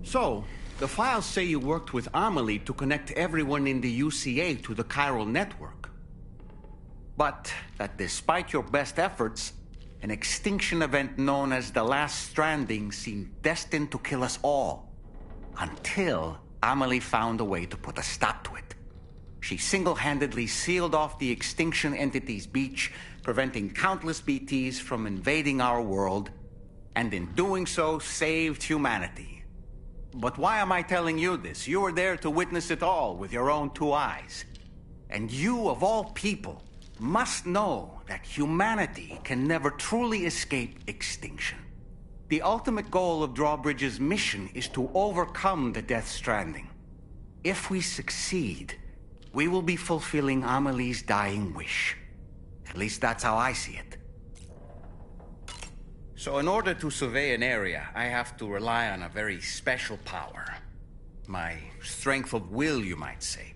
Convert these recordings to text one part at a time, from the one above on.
So, the files say you worked with Amelie to connect everyone in the UCA to the chiral network. But that despite your best efforts, an extinction event known as the Last Stranding seemed destined to kill us all. Until Amelie found a way to put a stop to it. She single-handedly sealed off the extinction entity's beach, preventing countless BTs from invading our world, and in doing so, saved humanity. But why am I telling you this? You were there to witness it all with your own two eyes. And you, of all people, must know that humanity can never truly escape extinction. The ultimate goal of Drawbridge's mission is to overcome the Death Stranding. If we succeed, we will be fulfilling Amelie's dying wish. At least that's how I see it. So in order to survey an area, I have to rely on a very special power. My strength of will, you might say.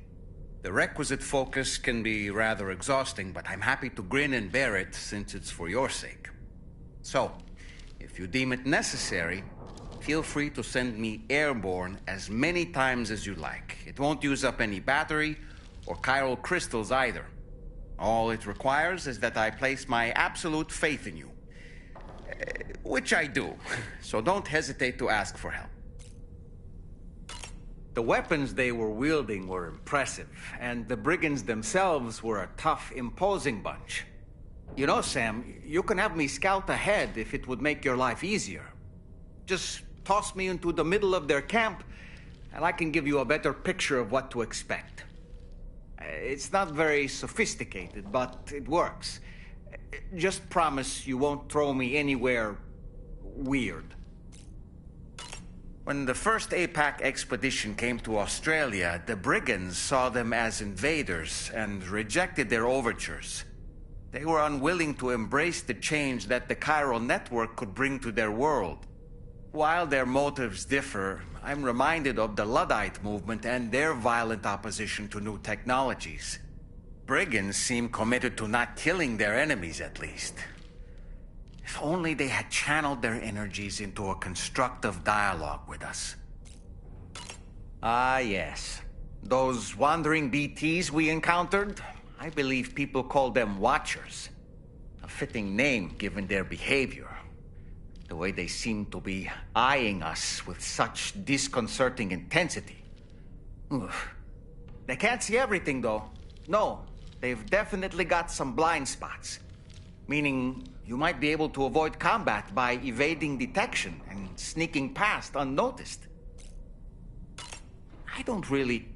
The requisite focus can be rather exhausting, but I'm happy to grin and bear it since it's for your sake. So, if you deem it necessary, feel free to send me airborne as many times as you like. It won't use up any battery or chiral crystals either. All it requires is that I place my absolute faith in you. Which I do, so don't hesitate to ask for help. The weapons they were wielding were impressive, and the brigands themselves were a tough, imposing bunch. You know, Sam, you can have me scout ahead if it would make your life easier. Just toss me into the middle of their camp, and I can give you a better picture of what to expect. It's not very sophisticated, but it works. Just promise you won't throw me anywhere weird. When the first APAC expedition came to Australia, the brigands saw them as invaders and rejected their overtures. They were unwilling to embrace the change that the chiral network could bring to their world. While their motives differ, I'm reminded of the Luddite movement and their violent opposition to new technologies. Brigands seem committed to not killing their enemies, at least. If only they had channeled their energies into a constructive dialogue with us. Ah, yes. Those wandering BTs we encountered, I believe people call them Watchers. A fitting name given their behavior. The way they seem to be eyeing us with such disconcerting intensity. Oof. They can't see everything, though. No. They've definitely got some blind spots. Meaning, you might be able to avoid combat by evading detection and sneaking past unnoticed. I don't really...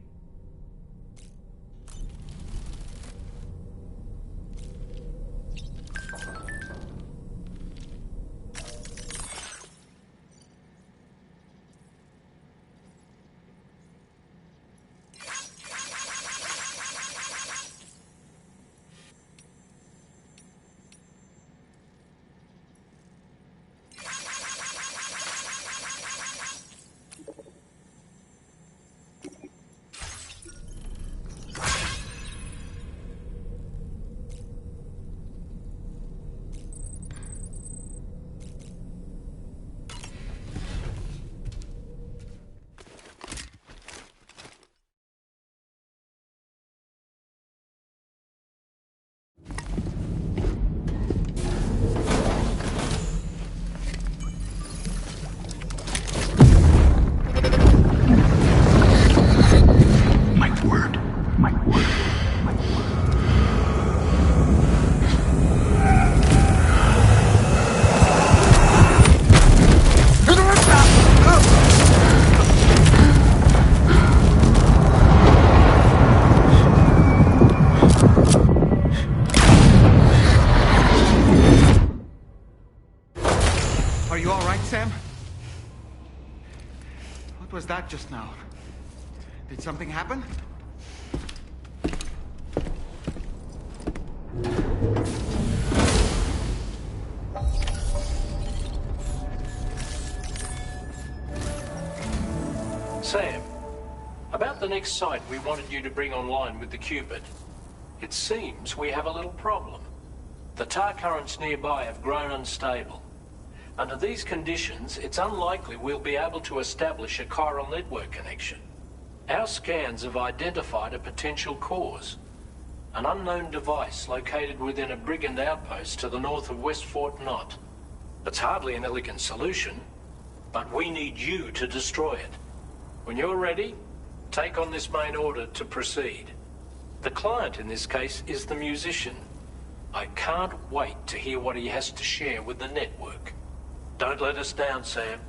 was that just now? Did something happen? Sam, about the next site we wanted you to bring online with the Cupid. It seems we have a little problem. The tar currents nearby have grown unstable. Under these conditions, it's unlikely we'll be able to establish a chiral network connection. Our scans have identified a potential cause. An unknown device located within a brigand outpost to the north of West Fort Knot. It's hardly an elegant solution, but we need you to destroy it. When you're ready, take on this main order to proceed. The client in this case is the musician. I can't wait to hear what he has to share with the network. Don't let us down, Sam.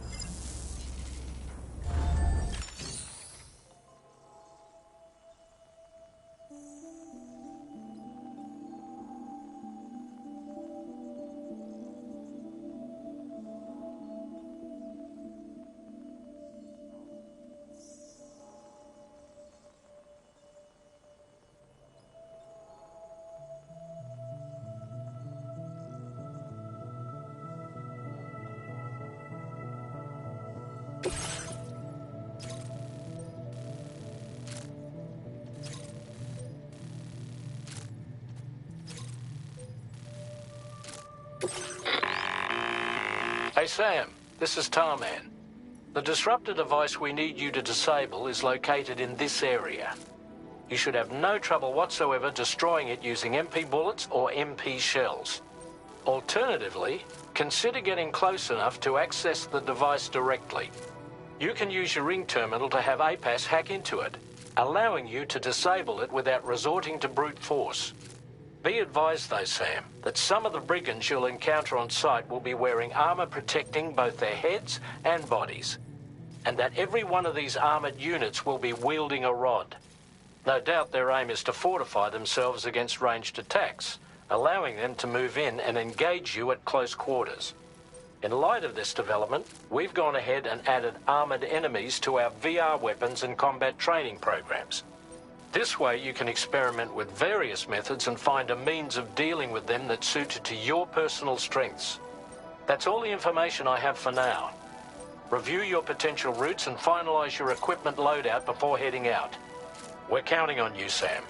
Hey Sam, this is Tarman. The disruptor device we need you to disable is located in this area. You should have no trouble whatsoever destroying it using MP bullets or MP shells. Alternatively, consider getting close enough to access the device directly. You can use your ring terminal to have APAS hack into it, allowing you to disable it without resorting to brute force. Be advised though, Sam, that some of the brigands you'll encounter on site will be wearing armor protecting both their heads and bodies, and that every one of these armored units will be wielding a rod. No doubt their aim is to fortify themselves against ranged attacks, allowing them to move in and engage you at close quarters. In light of this development, we've gone ahead and added armored enemies to our VR weapons and combat training programs. This way you can experiment with various methods and find a means of dealing with them that's suited to your personal strengths. That's all the information I have for now. Review your potential routes and finalize your equipment loadout before heading out. We're counting on you, Sam.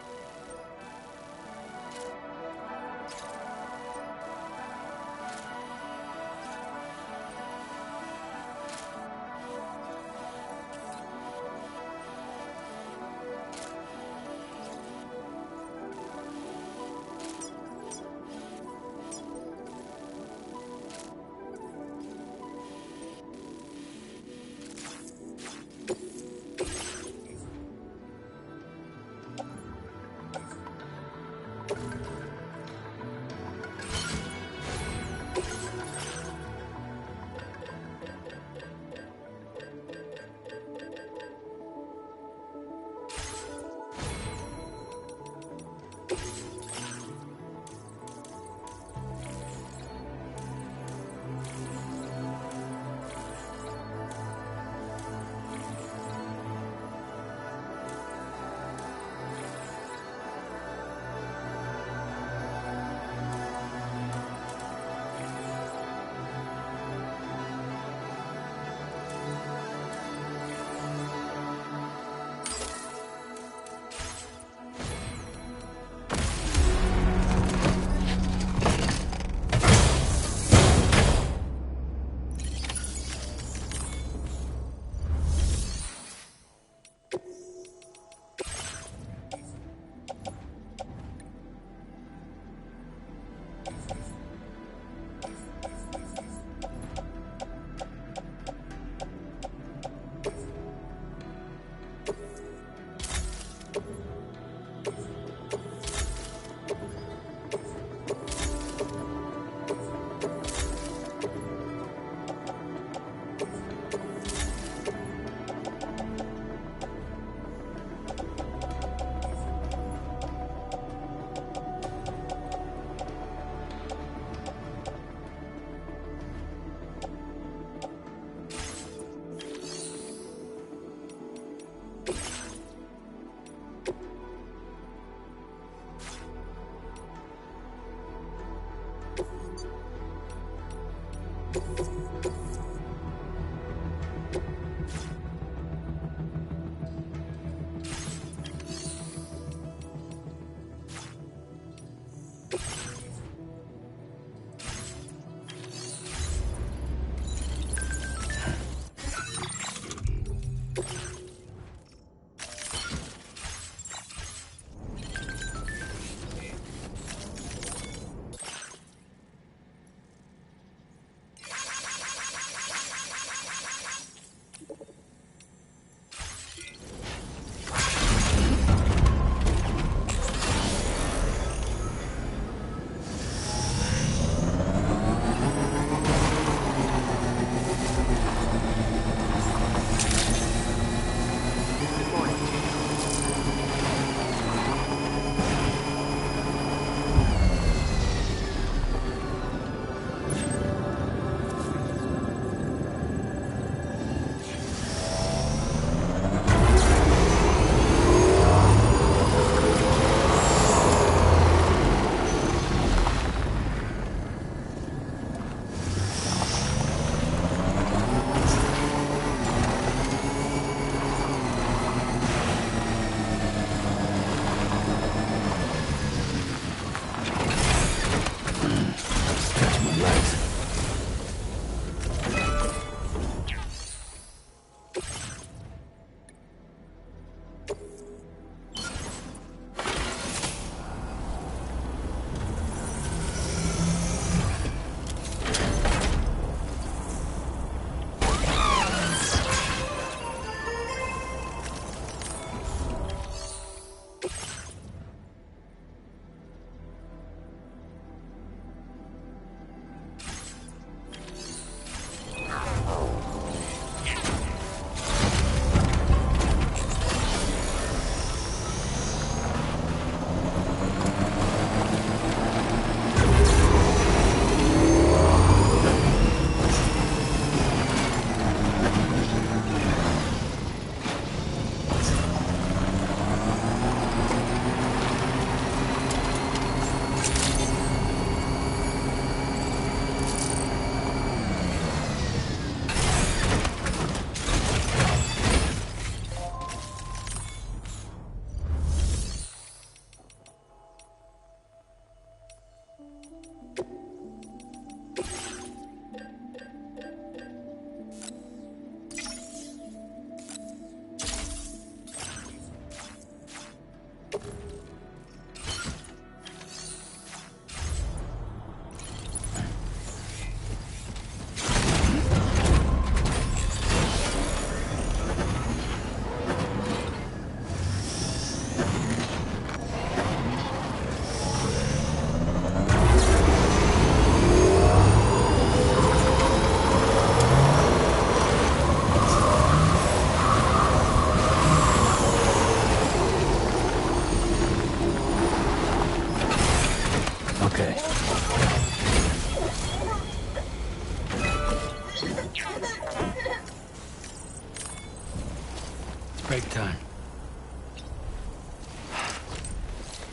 Break time.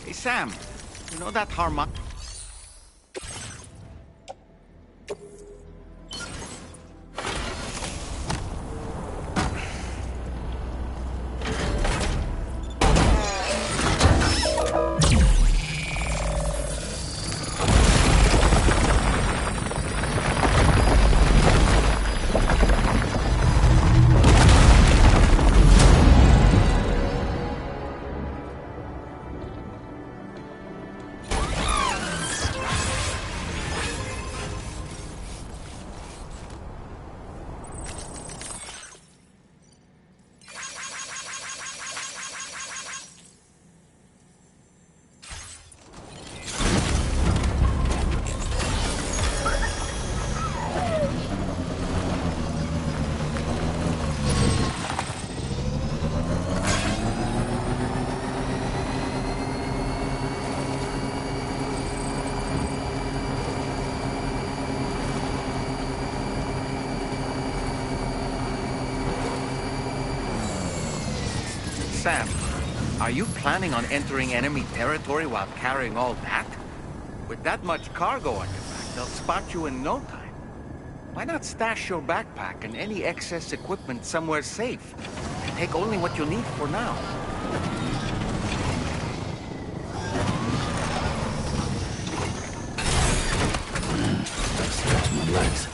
Hey, Sam. You know that harmonic? Sam, are you planning on entering enemy territory while carrying all that? With that much cargo on your back, they'll spot you in no time. Why not stash your backpack and any excess equipment somewhere safe? Take only what you need for now. Stretch my legs.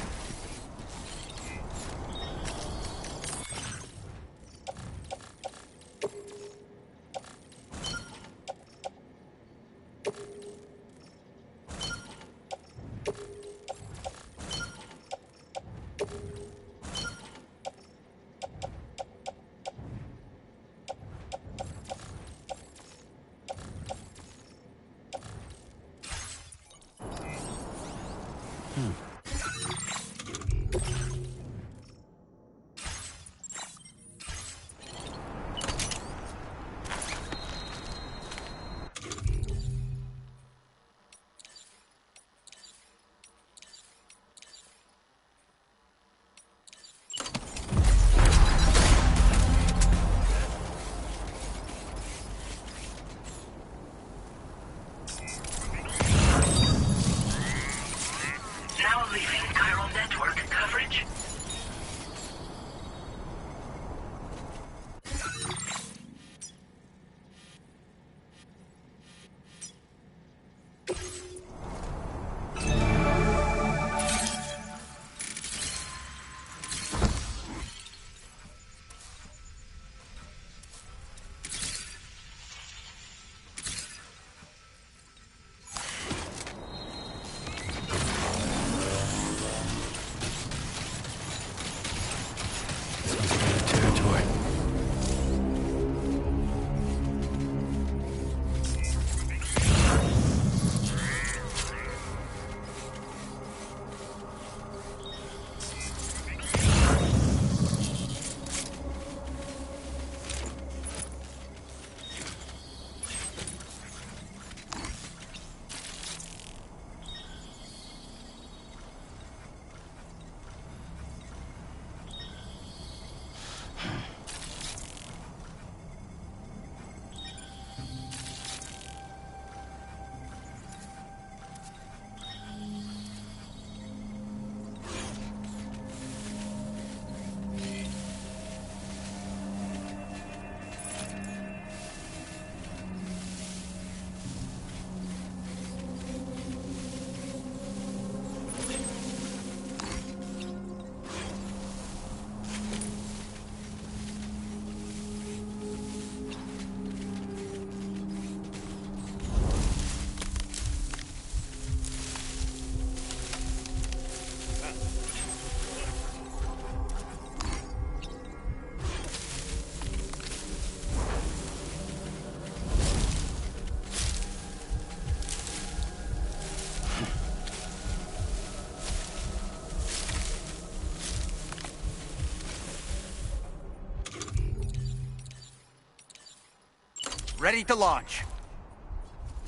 Ready to launch.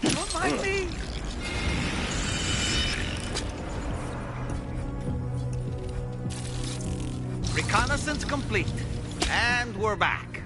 Don't mind me. Reconnaissance complete. And we're back.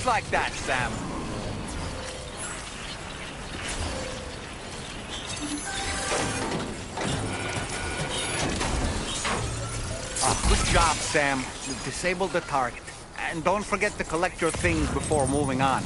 like that, Sam. Good job, Sam. You've disabled the target. And don't forget to collect your things before moving on.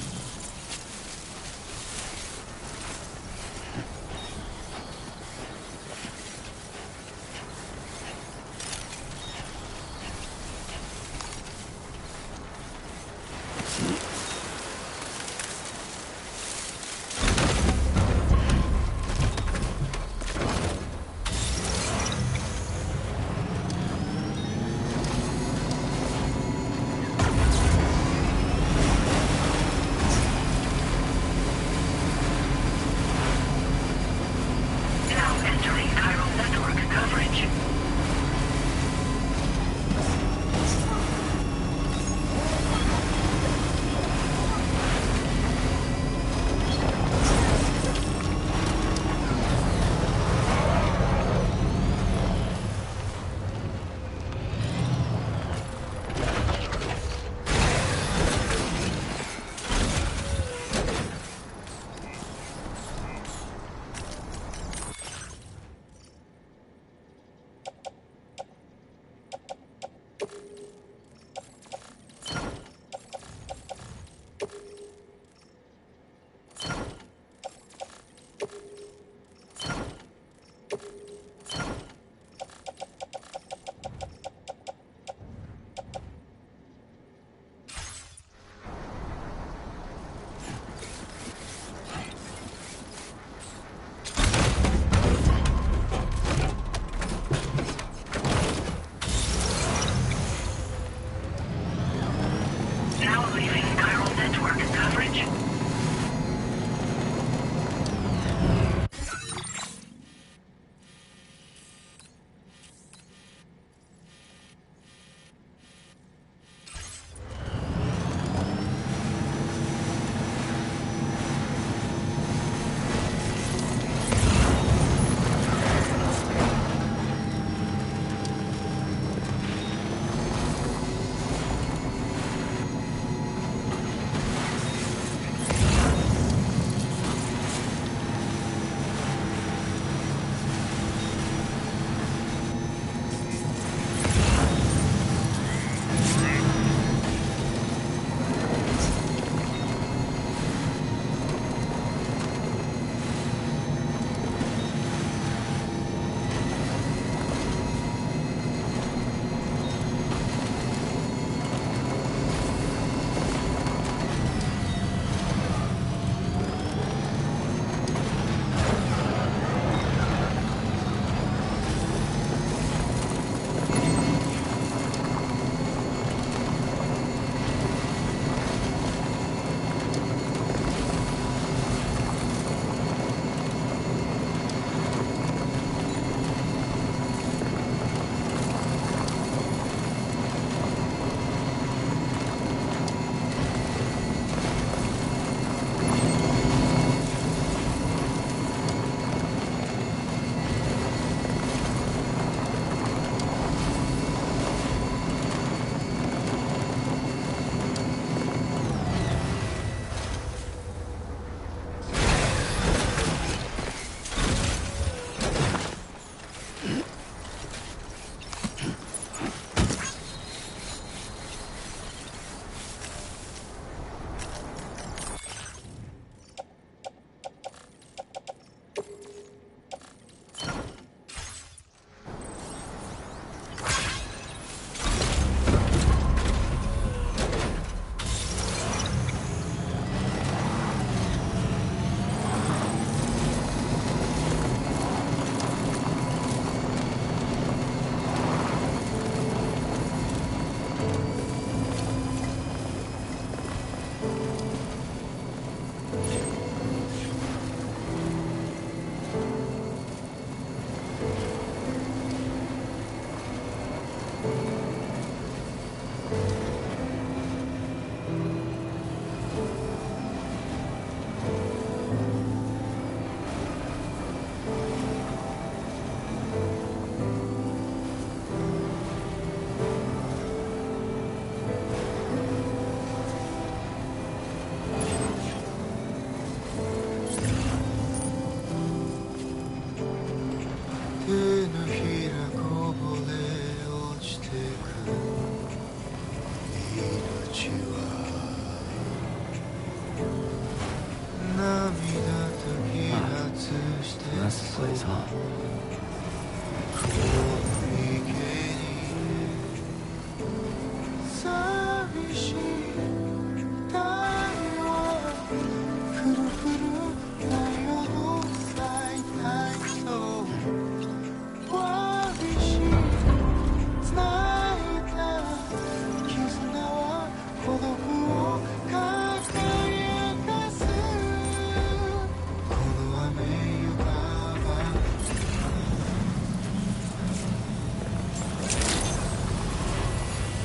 this, huh?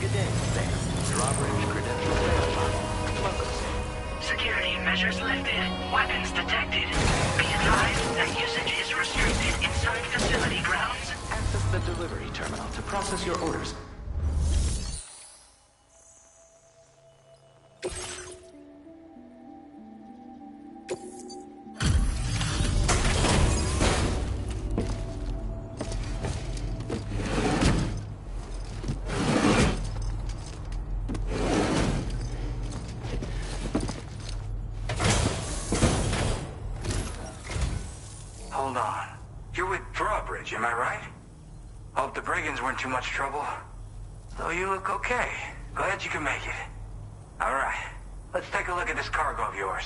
Good day, Sam. Your operator's credentials verified. Welcome. Security measures lifted. Weapons detected. Be advised that usage is restricted inside facility grounds. Access the delivery terminal to process your orders. Hold on. You're with Drawbridge, am I right? Hope the brigands weren't too much trouble. Though you look okay. Glad you can make it. Alright, let's take a look at this cargo of yours.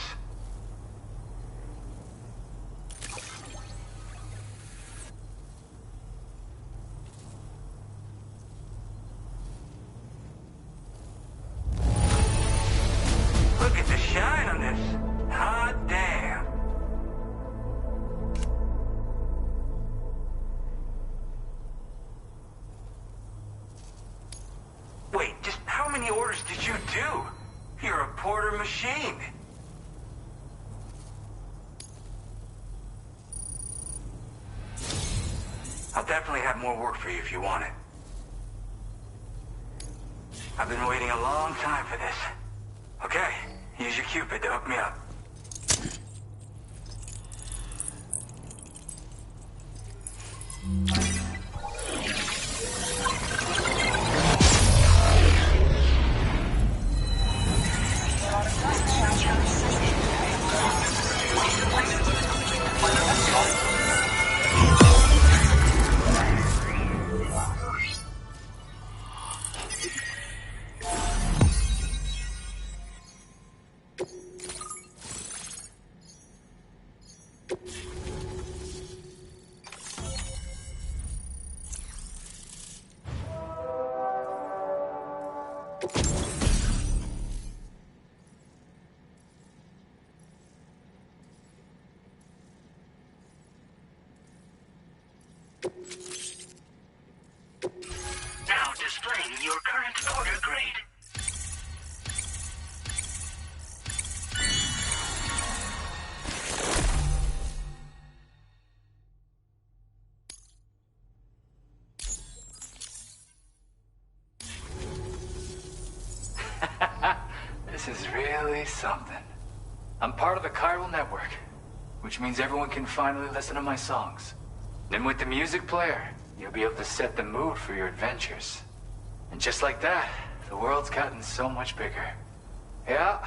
Look at the shine on this. Hot damn. Wait, just how many orders did you do? You're a porter machine. I'll definitely have more work for you if you want it. I've been waiting a long time for this. Okay, use your Cupid to hook me up. Now displaying your current porter grade. This is really something. I'm part of the chiral network, which means everyone can finally listen to my songs. And with the music player, you'll be able to set the mood for your adventures. And just like that, the world's gotten so much bigger. Yeah,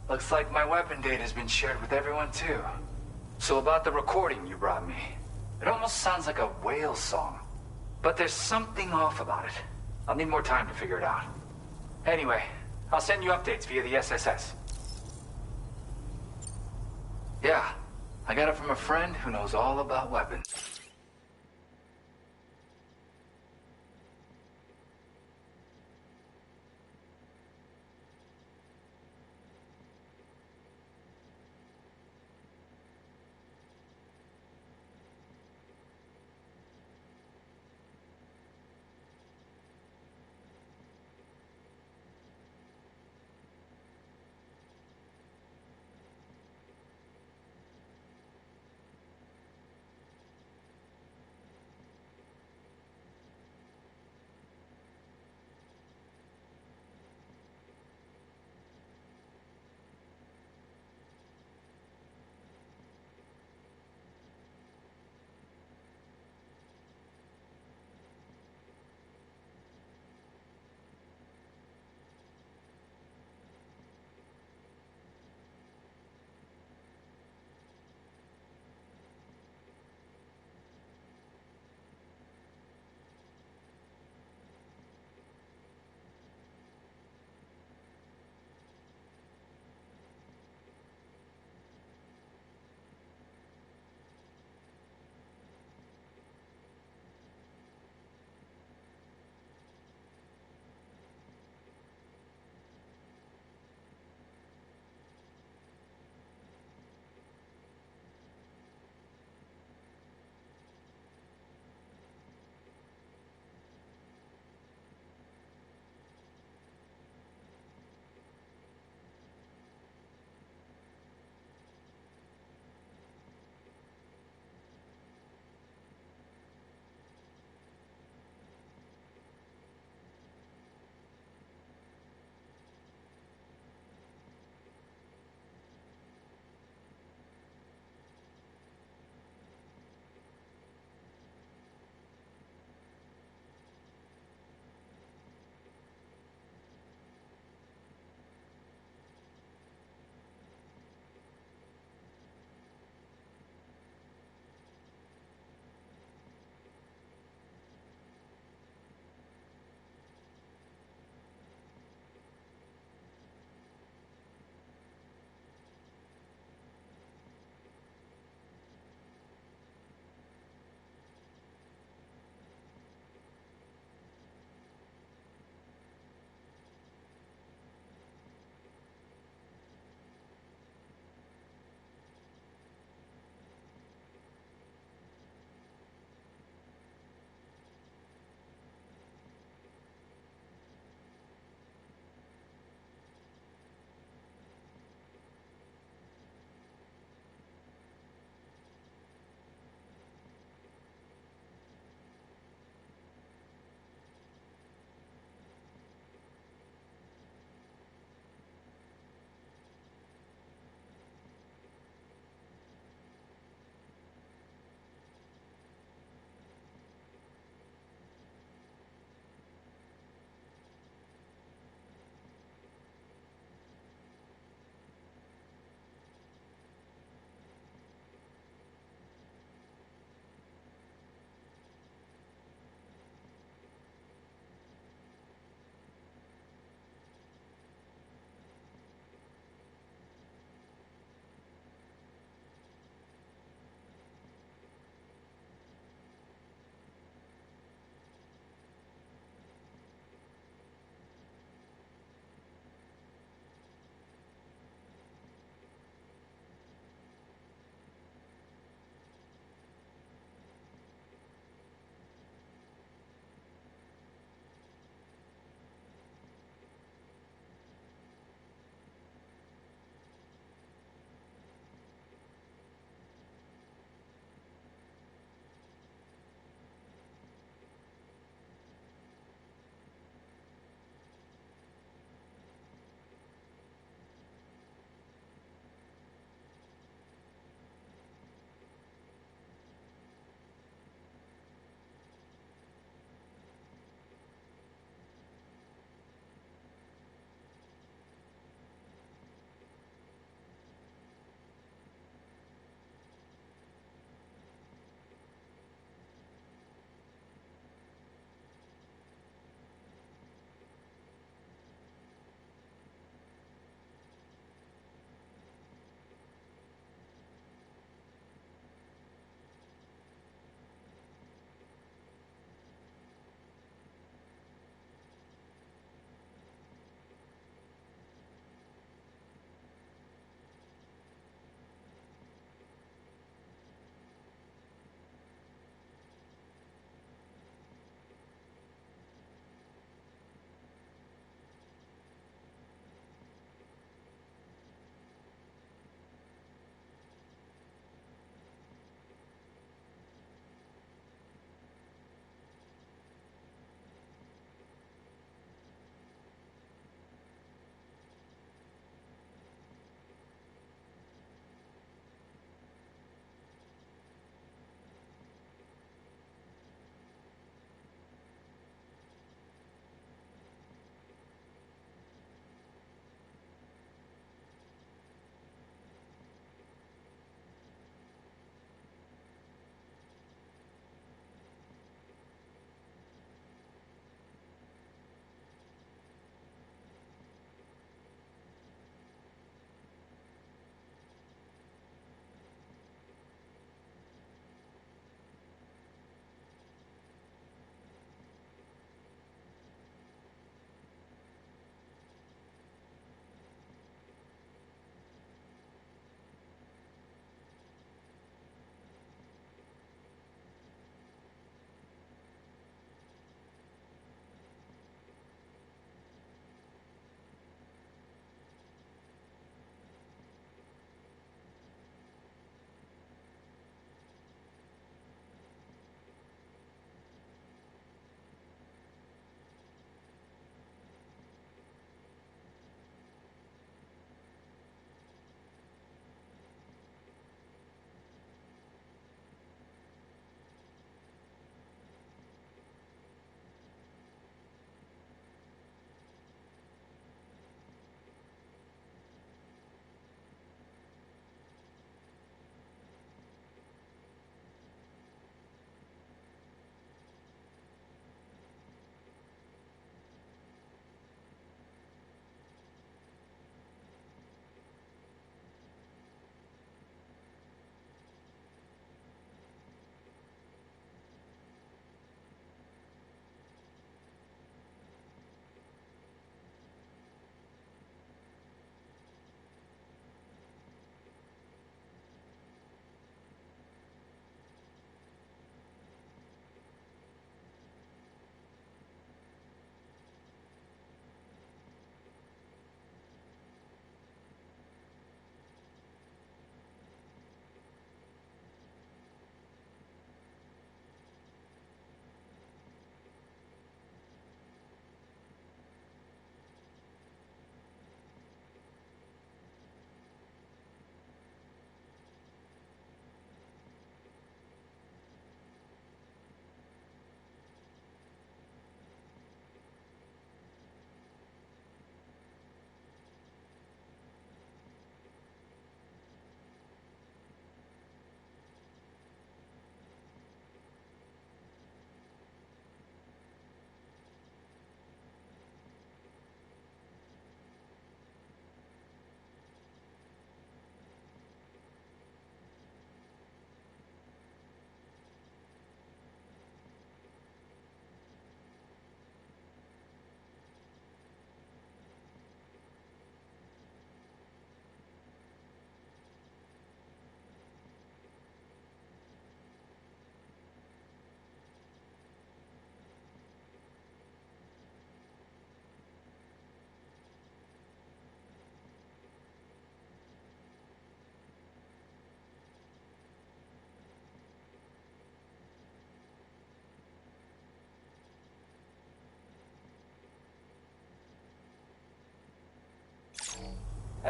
looks like my weapon data has been shared with everyone too. So about the recording you brought me, it almost sounds like a whale song. But there's something off about it. I'll need more time to figure it out. Anyway, I'll send you updates via the SSS. Yeah, I got it from a friend who knows all about weapons.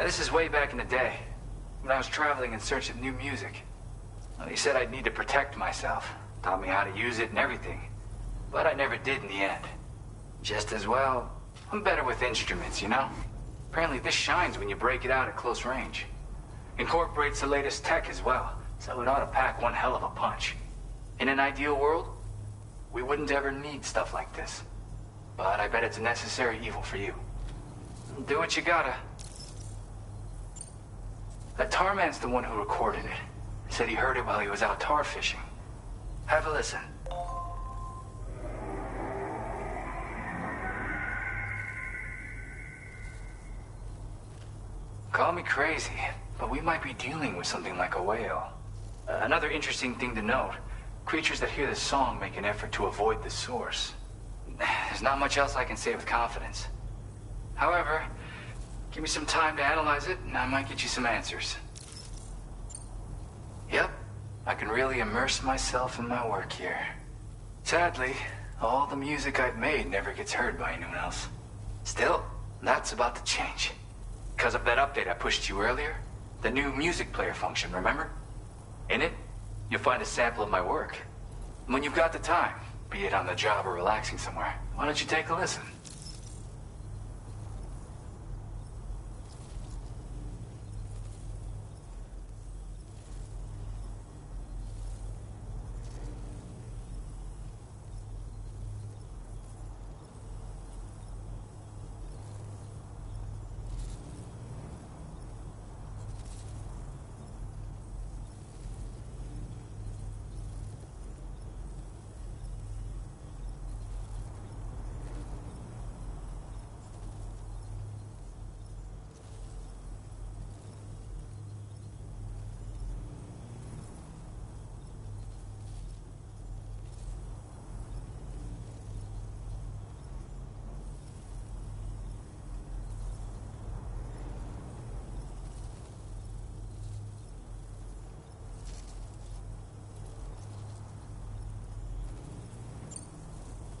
This is way back in the day, when I was traveling in search of new music. Well, he said I'd need to protect myself, taught me how to use it and everything. But I never did in the end. Just as well, I'm better with instruments, you know? Apparently this shines when you break it out at close range. Incorporates the latest tech as well, so it ought to pack one hell of a punch. In an ideal world, we wouldn't ever need stuff like this. But I bet it's a necessary evil for you. Do what you gotta. That tar man's the one who recorded it. He said he heard it while he was out tar fishing. Have a listen. Call me crazy, but we might be dealing with something like a whale. Another interesting thing to note, creatures that hear this song make an effort to avoid the source. There's not much else I can say with confidence. However, give me some time to analyze it, and I might get you some answers. Yep, I can really immerse myself in my work here. Sadly, all the music I've made never gets heard by anyone else. Still, that's about to change. Because of that update I pushed you earlier, the new music player function, remember? In it, you'll find a sample of my work. When you've got the time, be it on the job or relaxing somewhere, why don't you take a listen?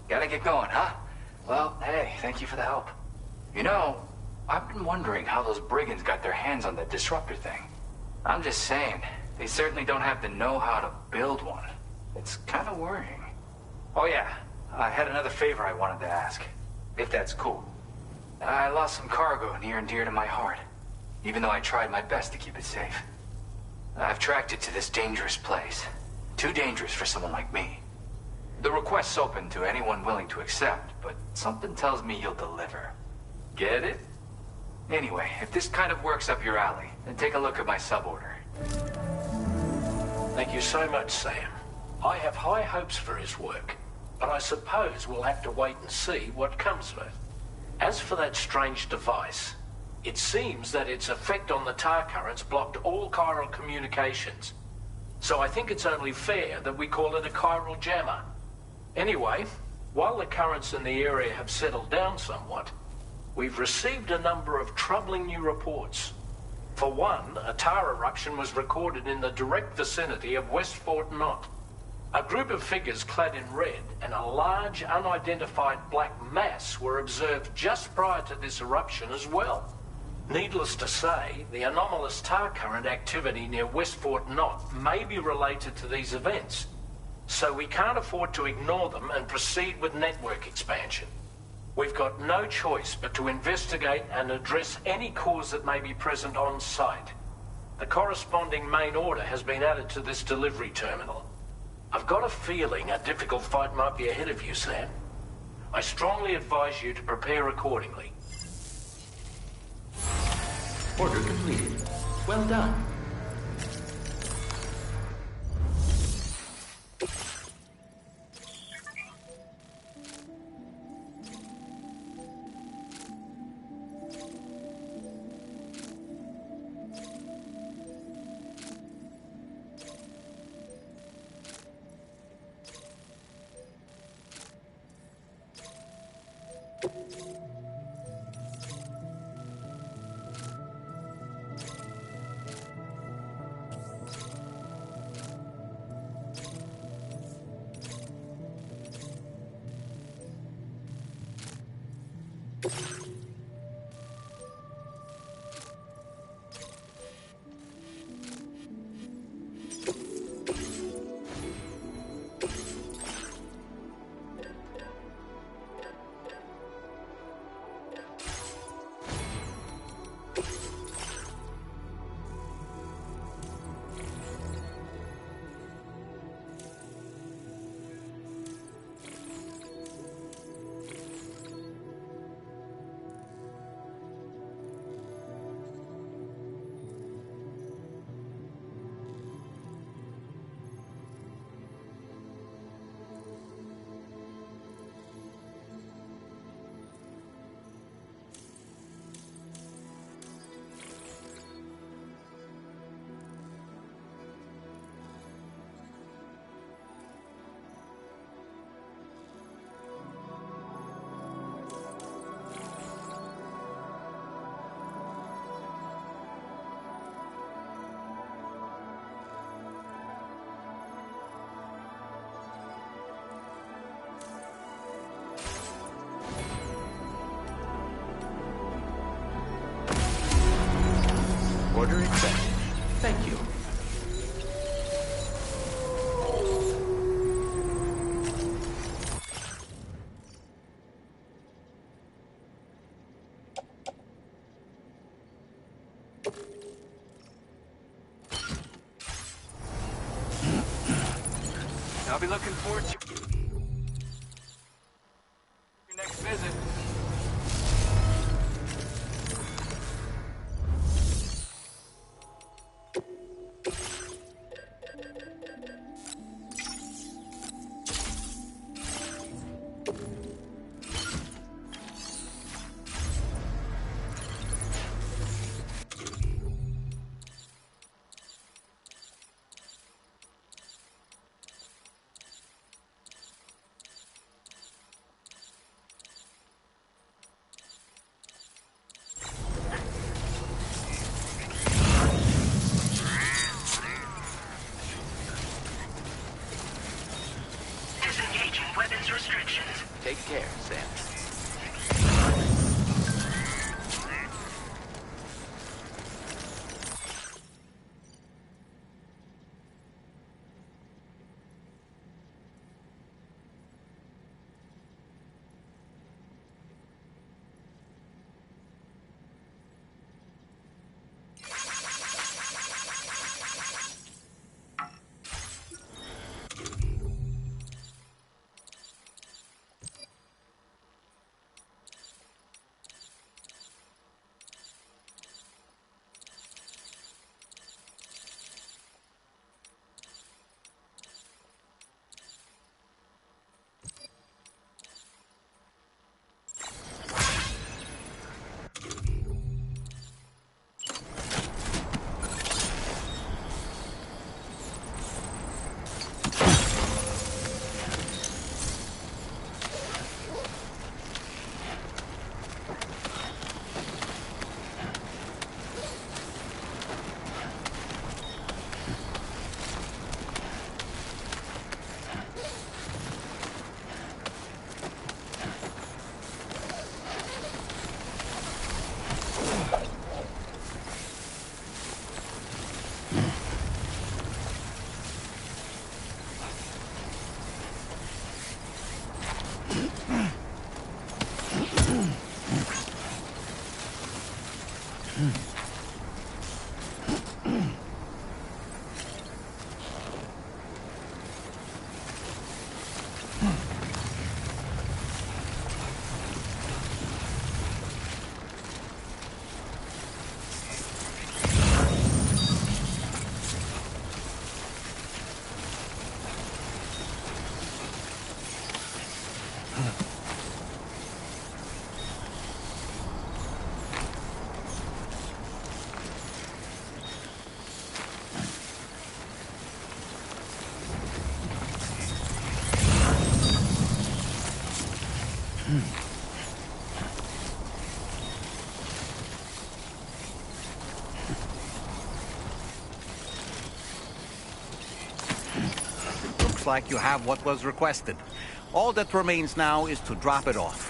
Gotta get going, huh? Well, hey, thank you for the help. You know, I've been wondering how those brigands got their hands on that disruptor thing. I'm just saying, they certainly don't have the know-how to build one. It's kind of worrying. Oh yeah, I had another favor I wanted to ask, if that's cool. I lost some cargo near and dear to my heart, even though I tried my best to keep it safe. I've tracked it to this dangerous place. Too dangerous for someone like me. The request's open to anyone willing to accept, but something tells me you'll deliver. Get it? Anyway, if this kind of works up your alley, then take a look at my suborder. Thank you so much, Sam. I have high hopes for his work, but I suppose we'll have to wait and see what comes of it. As for that strange device, it seems that its effect on the tar currents blocked all chiral communications. So I think it's only fair that we call it a chiral jammer. Anyway, while the currents in the area have settled down somewhat, we've received a number of troubling new reports. For one, a tar eruption was recorded in the direct vicinity of West Fort Knot. A group of figures clad in red and a large unidentified black mass were observed just prior to this eruption as well. Needless to say, the anomalous tar current activity near West Fort Knot may be related to these events. So we can't afford to ignore them and proceed with network expansion. We've got no choice but to investigate and address any cause that may be present on site. The corresponding main order has been added to this delivery terminal. I've got a feeling a difficult fight might be ahead of you, Sam. I strongly advise you to prepare accordingly. Order completed. Well done. Order accepted. Thank you. I'll be looking forward to your next visit. Disengaging weapons restrictions. Take care, Sam. Looks like you have what was requested. All that remains now is to drop it off.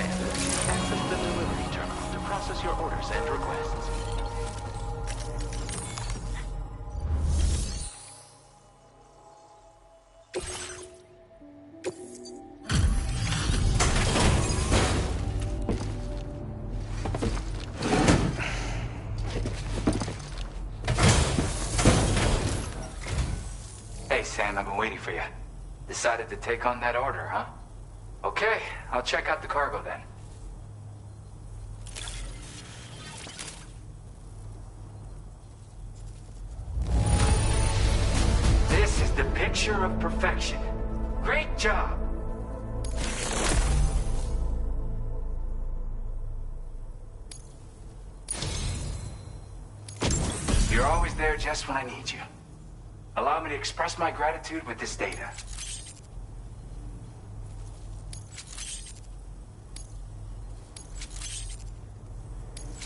Sam. Access the delivery terminal to process your orders and requests. Hey, Sam, I've been waiting for you. Decided to take on that order, huh? Okay, I'll check out the cargo then. This is the picture of perfection. Great job! You're always there just when I need you. Allow me to express my gratitude with this data.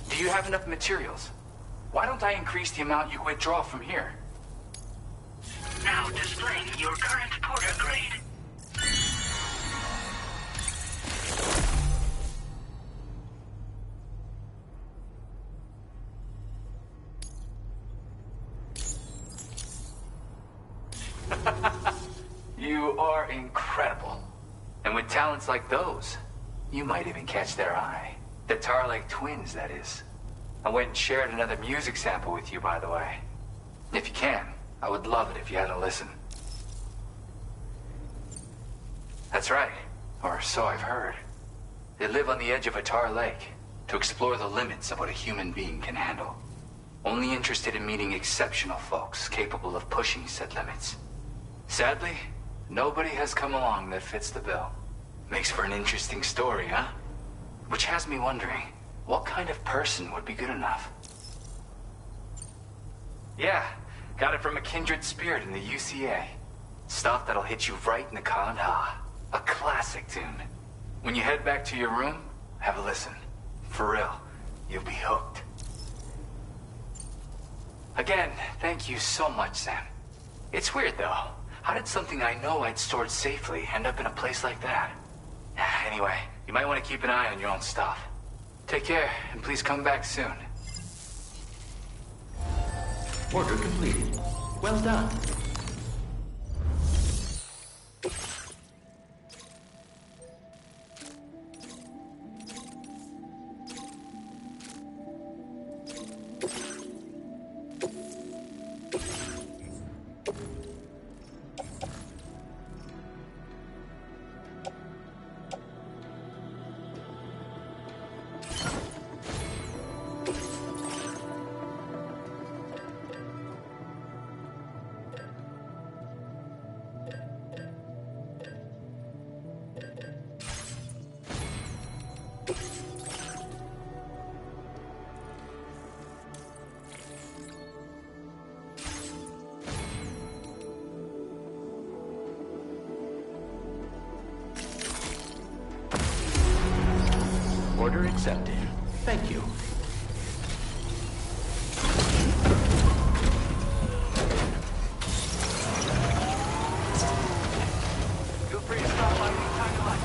Do you have enough materials? Why don't I increase the amount you withdraw from here? Now displaying your current porter grade. You are incredible. And with talents like those, you might even catch their eye. The Tar Lake twins, that is. I went and shared another music sample with you, by the way. If you can, I would love it if you had a listen. That's right, or so I've heard. They live on the edge of a tar lake to explore the limits of what a human being can handle. Only interested in meeting exceptional folks capable of pushing said limits. Sadly, nobody has come along that fits the bill. Makes for an interesting story, huh? Which has me wondering, what kind of person would be good enough? Yeah, got it from a kindred spirit in the UCA. Stuff that'll hit you right in the con-ha. A classic tune. When you head back to your room, have a listen. For real, you'll be hooked. Again, thank you so much, Sam. It's weird, though. How did something I know I'd stored safely end up in a place like that? Anyway, you might want to keep an eye on your own stuff. Take care, and please come back soon. Order completed. Well done. Order accepted. Thank you. Feel free to stop by anytime you like.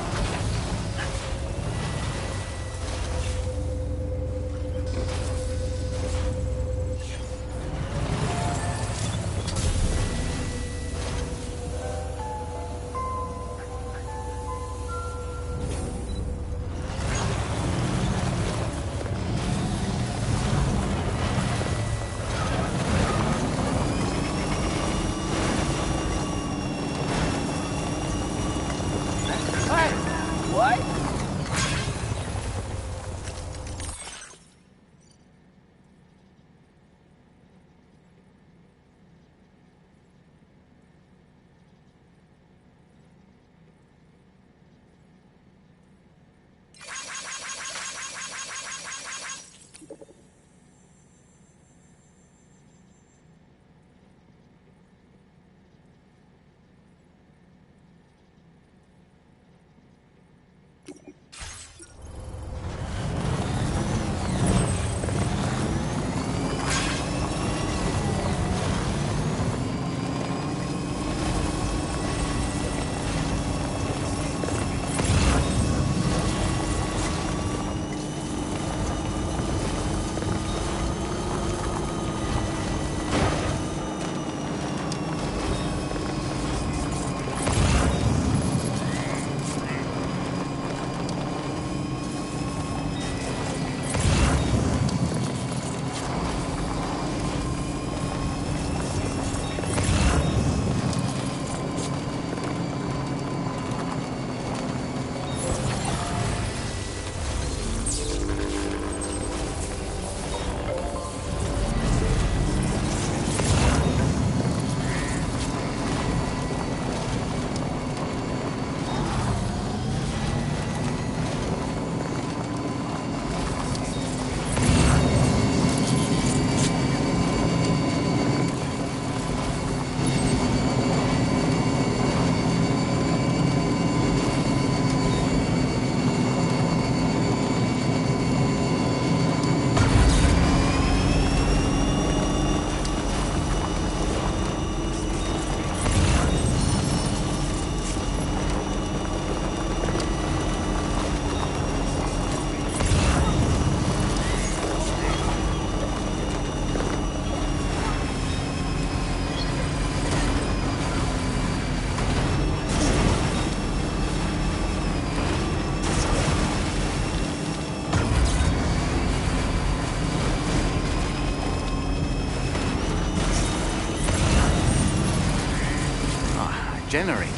generator.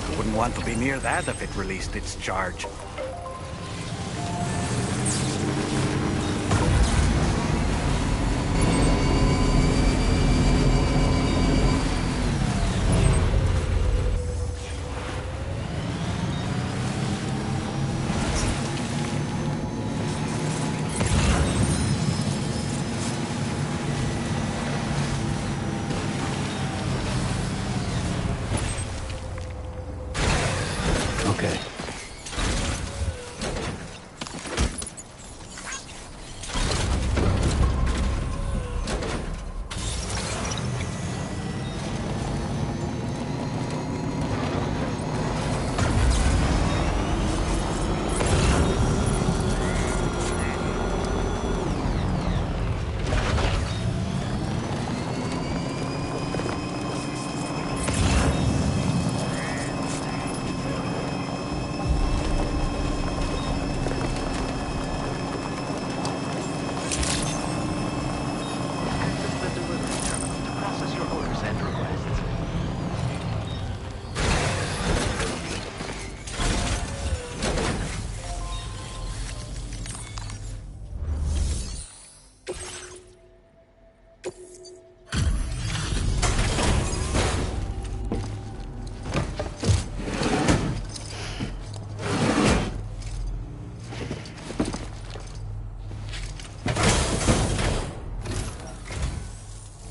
I wouldn't want to be near that if it released its charge. Okay. The delivery terminal to process your orders and requests.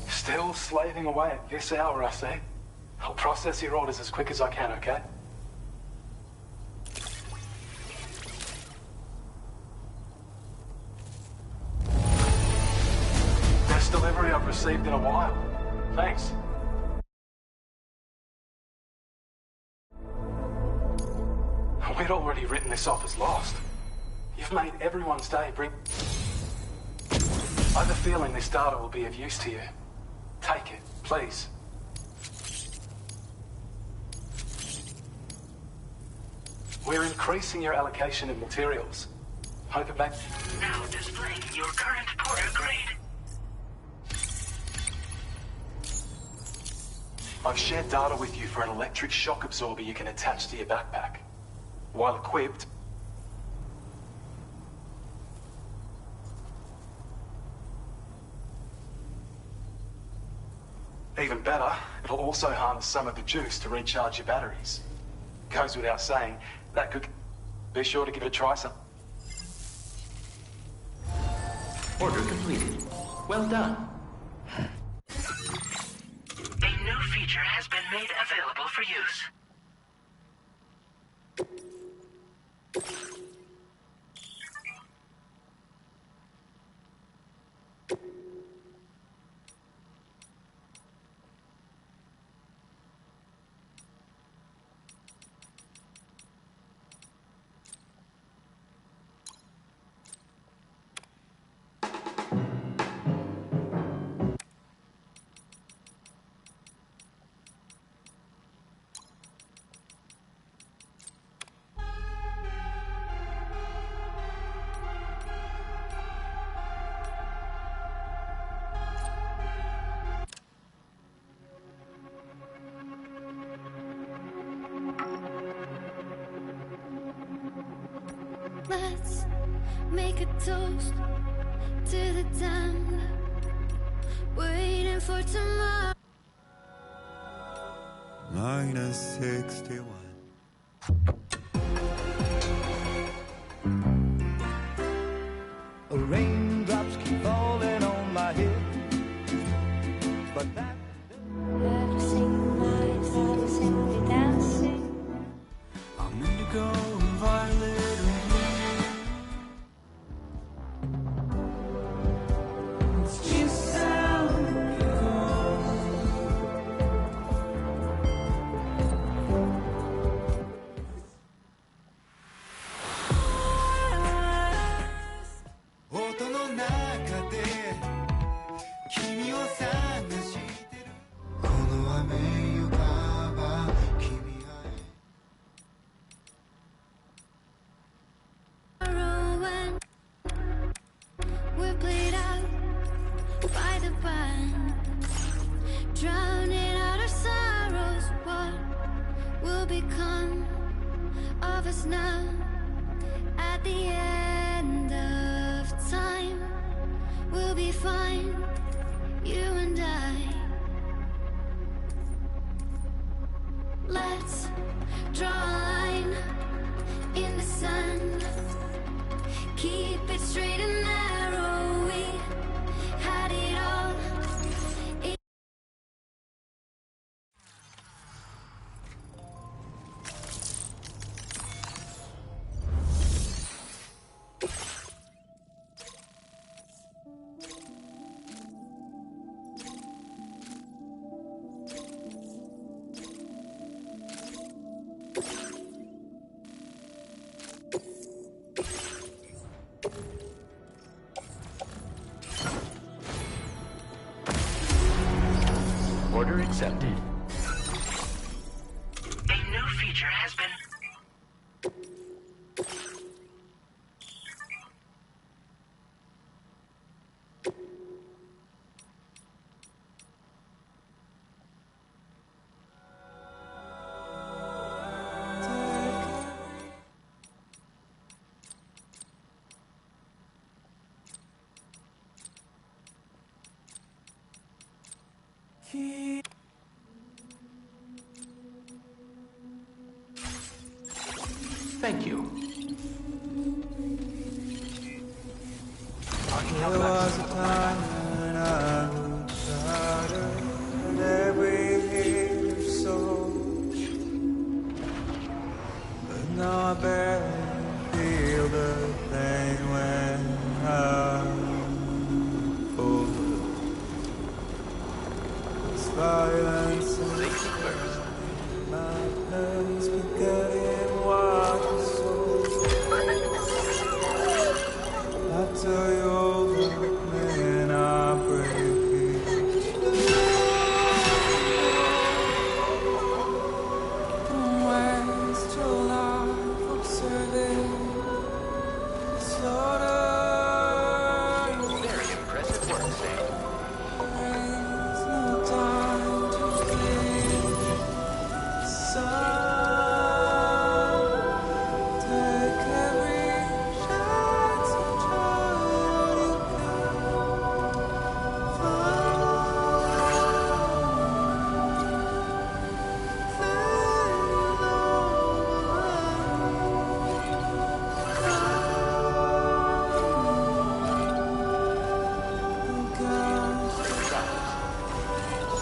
Still slaving away at this hour, I see. I'll process your orders as quick as I can, okay? Best delivery I've received in a while. Thanks. We'd already written this off as lost. You've made everyone's day bring... I have a feeling this data will be of use to you. Take it, please. We're increasing your allocation of materials. Hope it makes... Now displaying your current Porter grade. I've shared data with you for an electric shock absorber you can attach to your backpack. While equipped, even better, it'll also harness some of the juice to recharge your batteries. Goes without saying, that could... Be sure to give it a try some. Order completed. Well done. A new feature has been made available for use. Let's make a toast to the time waiting for tomorrow. -61. Raindrops keep falling on my head, but that... I'm indigo and violet rain. It's just how it goes. At the end of time, we'll be fine, you and I. Let's draw a line in the sand. Keep it straight and narrow. We had it all. Order accepted. A new feature has been... Thank you. There was a time when I looked harder at every hit of soul, but now I barely feel the pain when I fall. This violence and madness became what you soul. I tell you over, man, I break it. Don't waste your life observing slaughter. Very impressive work, Sam. There's no time to flee. Sun, take every chance and try all you can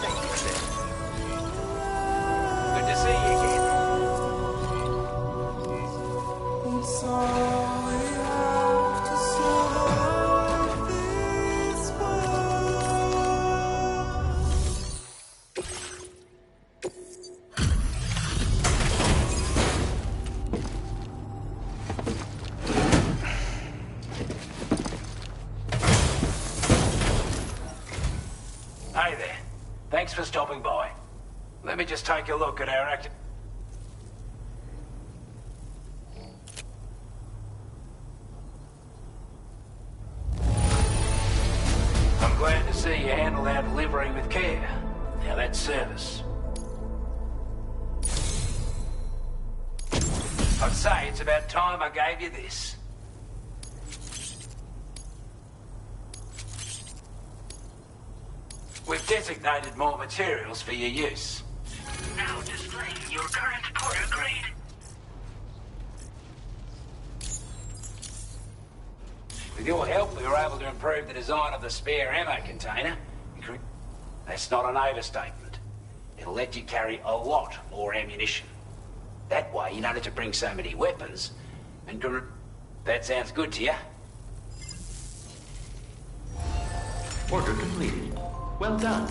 Thank you, Sam. Good to see you again. It's all we have to survive this war. Hey there. Thanks for stopping by. Let me just take a look at our act. I'm glad to see you handled our delivery with care. Now that's service. I'd say it's about time I gave you this. We've designated more materials for your use. Now displaying your current Porter grade. With your help, we were able to improve the design of the spare ammo container. That's not an overstatement. It'll let you carry a lot more ammunition. That way, you don't have to bring so many weapons. And that sounds good to you? Order completed. Well done.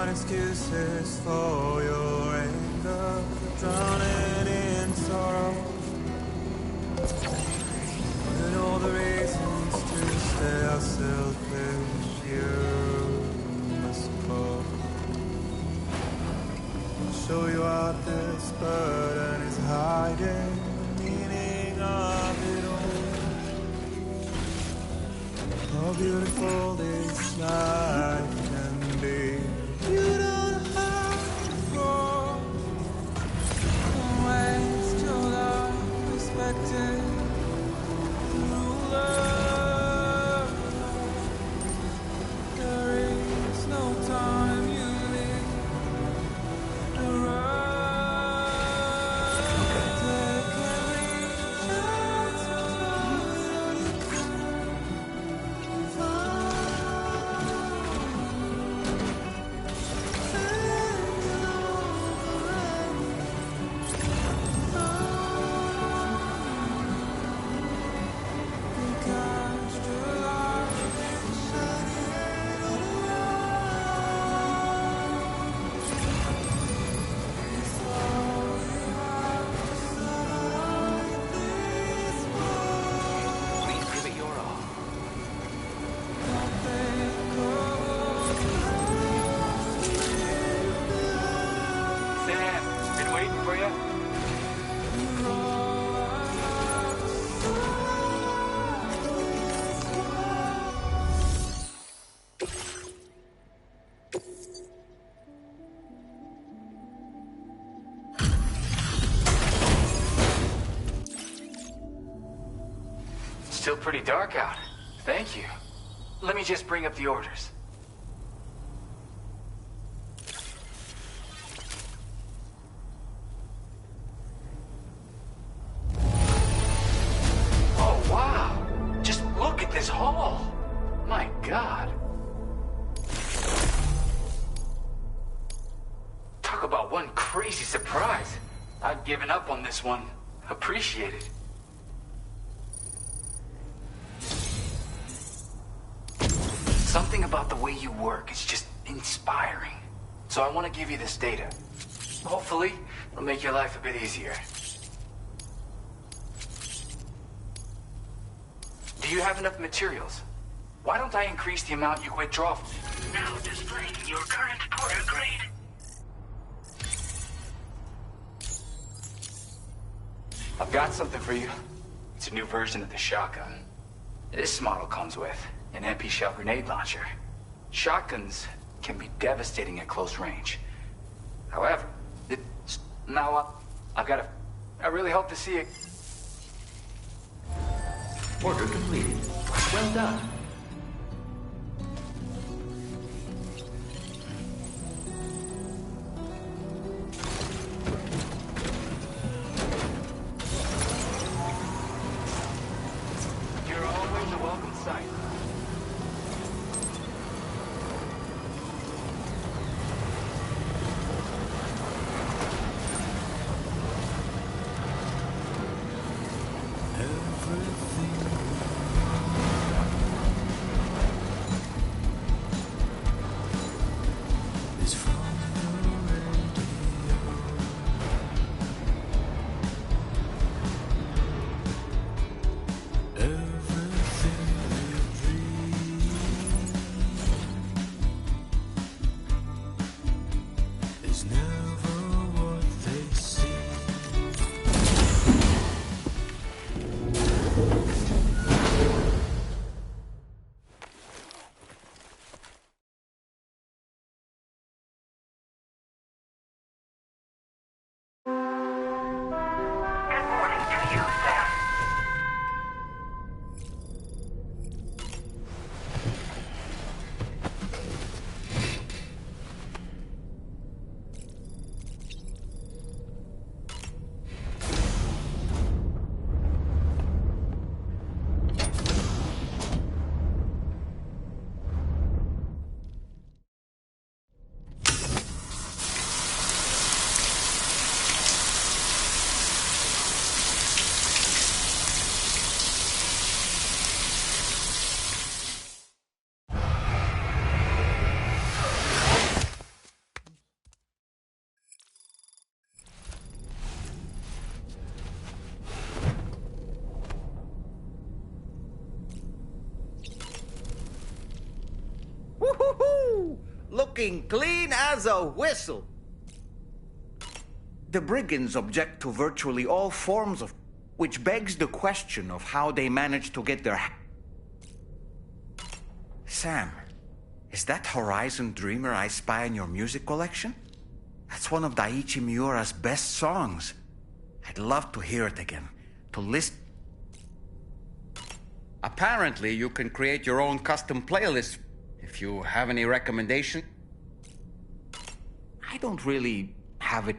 find excuses for your anger, drowning in sorrow. And all the reasons to stay are selfish, you must go. I'll show you out this burden is hiding, the meaning of it all. How beautiful this life can be. You don't have to go and waste your life respected through love. There is no time you live to run. Take every chance you find you can Please give it your all. Sam, been waiting for you. Still pretty dark out. Thank you. Let me just bring up the orders. Oh, wow. Just look at this hall. My God. Talk about one crazy surprise. I've given up on this one. Appreciate it. Something about the way you work is just inspiring. So I want to give you this data. Hopefully, it'll make your life a bit easier. Do you have enough materials? Why don't I increase the amount you withdraw from me? Now displaying your current Porter grade. I've got something for you. It's a new version of the shotgun. This model comes with an MP shell grenade launcher. Shotguns can be devastating at close range. However, I really hope to see it. Order completed. Well done. You're always a welcome sight. Good morning to you, Sam. looking clean as a whistle. The brigands object to virtually all forms of... which begs the question of how they managed to get their... Sam, is that Horizon Dreamer I spy in your music collection? That's one of Daiichi Miura's best songs. I'd love to hear it again, to list... Apparently, you can create your own custom playlist if you have any recommendation. I don't really have it.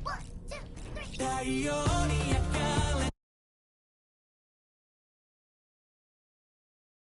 One, two, three.